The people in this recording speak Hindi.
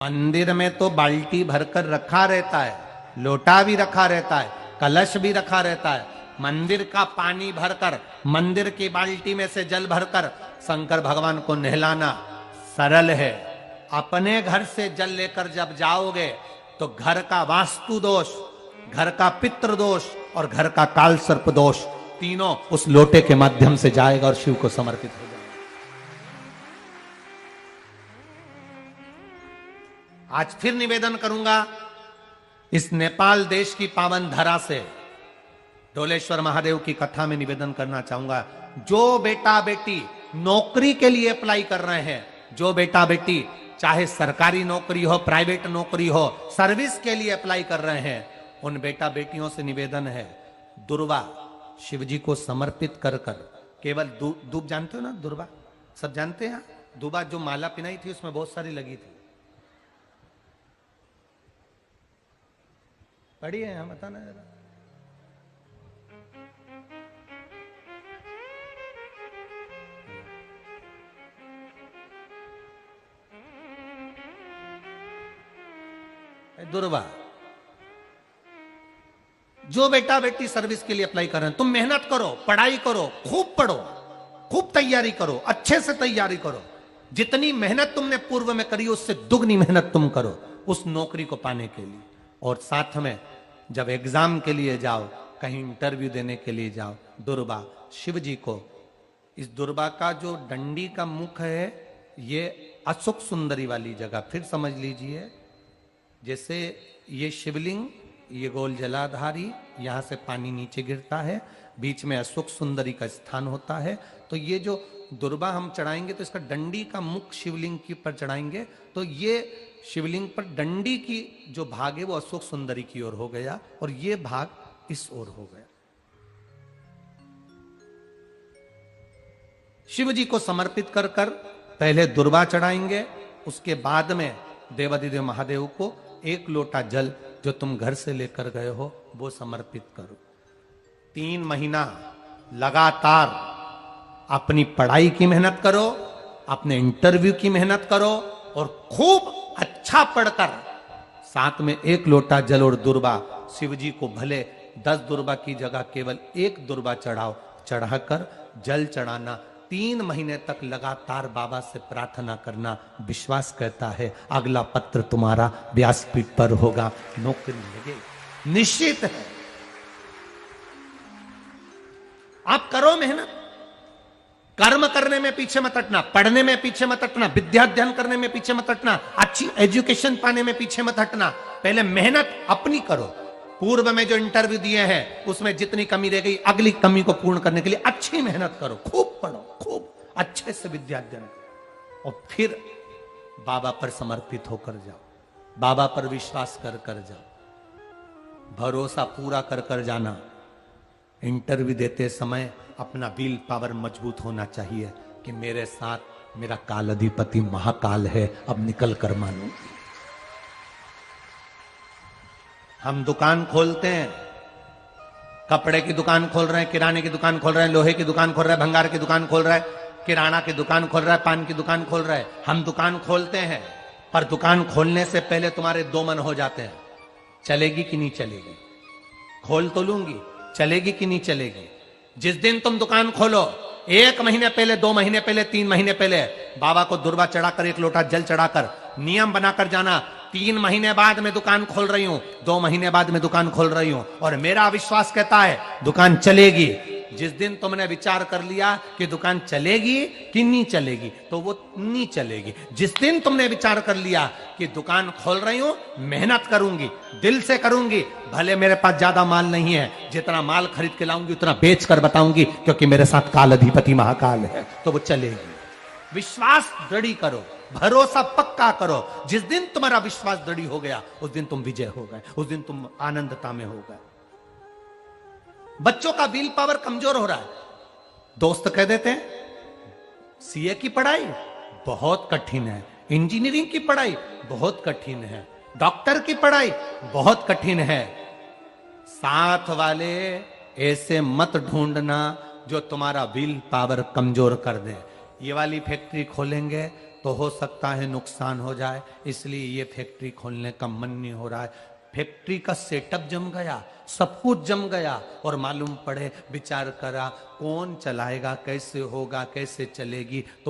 मंदिर में तो बाल्टी भरकर रखा रहता है, लोटा भी रखा रहता है, कलश भी रखा रहता है। मंदिर का पानी भरकर, मंदिर की बाल्टी में से जल भरकर शंकर भगवान को नहलाना सरल है। अपने घर से जल लेकर जब जाओगे तो घर का वास्तु दोष, घर का पितृ दोष और घर का काल सर्प दोष तीनों उस लोटे के माध्यम से जाएगा और शिव को समर्पित हो जाएगा। आज फिर निवेदन करूंगा इस नेपाल देश की पावन धरा से ढोलेश्वर महादेव की कथा में निवेदन करना चाहूंगा। जो बेटा बेटी नौकरी के लिए अप्लाई कर रहे हैं, जो बेटा बेटी चाहे सरकारी नौकरी हो, प्राइवेट नौकरी हो, सर्विस के लिए अप्लाई कर रहे हैं, उन बेटा बेटियों से निवेदन है, दुर्वा शिव जी को समर्पित कर कर केवल दूब जानते हो ना, दुर्वा सब जानते हैं। दुबा जो माला पिनाई थी उसमें बहुत सारी लगी थी, पढ़ी है, हम बताना जरा। दुर्वा, जो बेटा बेटी सर्विस के लिए अप्लाई कर रहे हैं, तुम मेहनत करो, पढ़ाई करो, खूब पढ़ो, खूब तैयारी करो, अच्छे से तैयारी करो। जितनी मेहनत तुमने पूर्व में करी उससे दुगनी मेहनत तुम करो उस नौकरी को पाने के लिए। और साथ में जब एग्जाम के लिए जाओ, कहीं इंटरव्यू देने के लिए जाओ, दुर्वा शिव जी को, इस दुर्वा का जो डंडी का मुख है ये अशोक सुंदरी वाली जगह, फिर समझ लीजिए जैसे ये शिवलिंग, ये गोल जलाधारी, यहां से पानी नीचे गिरता है, बीच में अशोक सुंदरी का स्थान होता है। तो ये जो दुर्वा हम चढ़ाएंगे तो इसका डंडी का मुख शिवलिंग के ऊपर चढ़ाएंगे तो ये शिवलिंग पर डंडी की जो भाग है वो अशोक सुंदरी की ओर हो गया और ये भाग इस ओर हो गया। शिव जी को समर्पित कर कर पहले दुर्वा चढ़ाएंगे, उसके बाद में देवाधिदेव महादेव को एक लोटा जल जो तुम घर से लेकर गए हो वो समर्पित करो। 3 महीना लगातार अपनी पढ़ाई की मेहनत करो, अपने इंटरव्यू की मेहनत करो और खूब अच्छा पढ़कर साथ में एक लोटा जल और दुर्वा शिव जी को भले 10 दुर्वा की जगह केवल एक दुर्वा चढ़ाओ, चढ़ाकर जल चढ़ाना, 3 महीने तक लगातार बाबा से प्रार्थना करना। विश्वास कहता है अगला पत्र तुम्हारा व्यासपीठ पर होगा, नौकरी लगेगी, निश्चित है। आप करो मेहनत, कर्म करने में पीछे मत हटना, पढ़ने में पीछे मत हटना, विद्या अध्ययन करने में पीछे मत हटना, अच्छी एजुकेशन पाने में पीछे मत हटना। पहले मेहनत अपनी करो। पूर्व में जो इंटरव्यू दिए हैं उसमें जितनी कमी रह गई, अगली कमी को पूर्ण करने के लिए अच्छी मेहनत करो, खूब पढ़ो, खूब अच्छे से विद्या अध्ययन करो और फिर बाबा पर समर्पित होकर जाओ, बाबा पर विश्वास कर कर जाओ, भरोसा पूरा कर कर जाना। इंटरव्यू देते समय अपना विल पावर मजबूत होना चाहिए कि मेरे साथ मेरा काल अधिपति महाकाल है, अब निकल कर मानो। हम दुकान खोलते हैं, कपड़े की दुकान खोल रहे हैं, किराने की दुकान खोल रहे हैं, लोहे की दुकान खोल रहे हैं, भंगार की दुकान खोल रहे हैं, किराना की दुकान खोल रहा है, पान की दुकान खोल रहा है। हम दुकान खोलते हैं पर दुकान खोलने से पहले तुम्हारे 2 मन हो जाते हैं, चलेगी कि नहीं चलेगी, खोल तो लूंगी, चलेगी कि नहीं चलेगी। जिस दिन तुम दुकान खोलो 1 महीने पहले, 2 महीने पहले, 3 महीने पहले बाबा को दुर्वा चढ़ाकर, एक लोटा जल चढ़ाकर नियम बनाकर जाना, 3 महीने बाद मैं दुकान खोल रही हूं, 2 महीने बाद मैं दुकान खोल रही हूं और मेरा विश्वास कहता है दुकान चलेगी। जिस दिन तुमने विचार कर लिया कि दुकान चलेगी कि नहीं चलेगी तो वो नहीं चलेगी। जिस दिन तुमने विचार कर लिया कि दुकान खोल रही हूं, मेहनत करूंगी, दिल से करूंगी, भले मेरे पास ज्यादा माल नहीं है, जितना माल खरीद के लाऊंगी उतना बेच कर बताऊंगी क्योंकि मेरे साथ काल अधिपति महाकाल है, तो वो चलेगी। विश्वास दृढ़ करो, भरोसा पक्का करो। जिस दिन तुम्हारा विश्वास दृढ़ हो गया उस दिन तुम विजय हो गए, उस दिन तुम आनंदता में हो गए। बच्चों का विल पावर कमजोर हो रहा है, दोस्त कह देते हैं सीए की पढ़ाई बहुत कठिन है, इंजीनियरिंग की पढ़ाई बहुत कठिन है, डॉक्टर की पढ़ाई बहुत कठिन है। साथ वाले ऐसे मत ढूंढना जो तुम्हारा विल पावर कमजोर कर दे। ये वाली फैक्ट्री खोलेंगे तो हो सकता है नुकसान हो जाए, इसलिए ये फैक्ट्री खोलने का मन नहीं हो रहा है। फैक्ट्री का सेटअप जम गया, सब कुछ जम गया, और मालूम पड़े, विचार करा कौन चलाएगा, कैसे होगा, कैसे चलेगी। तो